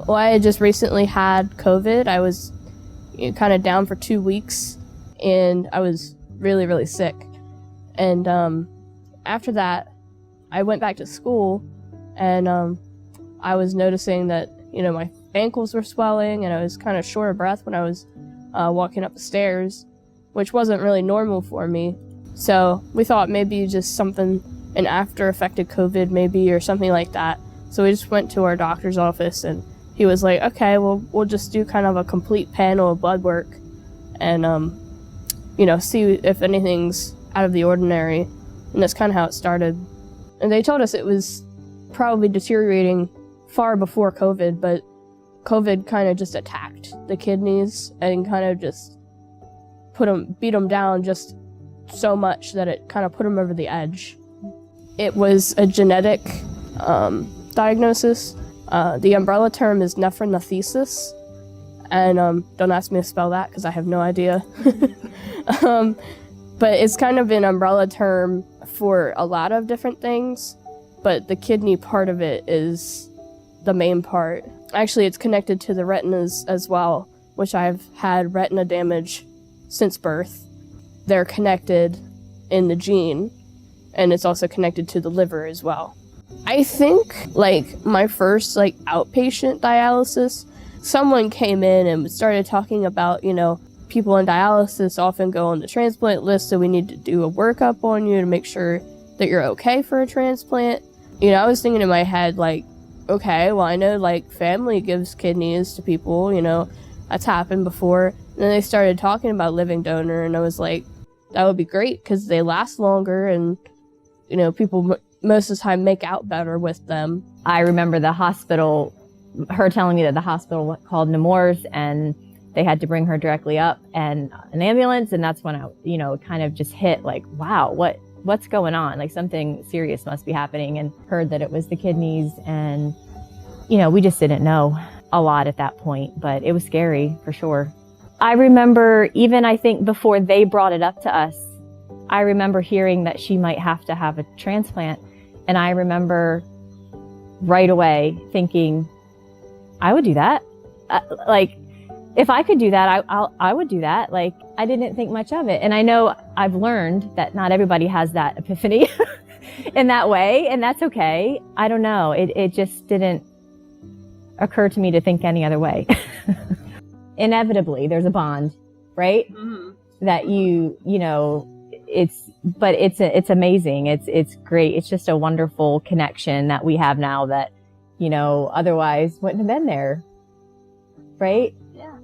Well, I had just recently had COVID. I was kind of down for 2 weeks, and I was really, really sick. And after that, I went back to school, and I was noticing that, my ankles were swelling, and I was kind of short of breath when I was walking up the stairs, which wasn't really normal for me. So we thought maybe just an after affected COVID maybe, or something like that. So we just went to our doctor's office, and he was like, okay, well, we'll just do kind of a complete panel of blood work and, see if anything's out of the ordinary. And that's kind of how it started. And they told us it was probably deteriorating far before COVID, but COVID kind of just attacked the kidneys and kind of just beat them down just so much that it kind of put them over the edge. It was a genetic diagnosis. The umbrella term is nephronephrosis, and don't ask me to spell that because I have no idea. But it's kind of an umbrella term for a lot of different things, but the kidney part of it is the main part. Actually, it's connected to the retinas as well, which I've had retina damage since birth. They're connected in the gene, and it's also connected to the liver as well. I think, my first, outpatient dialysis, someone came in and started talking about, people in dialysis often go on the transplant list, so we need to do a workup on you to make sure that you're okay for a transplant. I was thinking in my head, okay, well, I know, family gives kidneys to people, that's happened before. And then they started talking about living donor, and I was like, that would be great, because they last longer, and, people most of the time make out better with them. I remember the hospital, her telling me that the hospital called Nemours, and they had to bring her directly up and an ambulance. And that's when I, kind of just hit wow, what's going on? Something serious must be happening, and heard that it was the kidneys. And, we just didn't know a lot at that point, but it was scary for sure. I remember even, I think before they brought it up to us, I remember hearing that she might have to have a transplant. And I remember right away thinking, I would do that. If I could do that, I would do that. I didn't think much of it. And I know I've learned that not everybody has that epiphany in that way, and that's okay. I don't know. It just didn't occur to me to think any other way. Inevitably, there's a bond, right? Mm-hmm. That it's amazing. It's great. It's just a wonderful connection that we have now that, otherwise wouldn't have been there. Right? Yeah.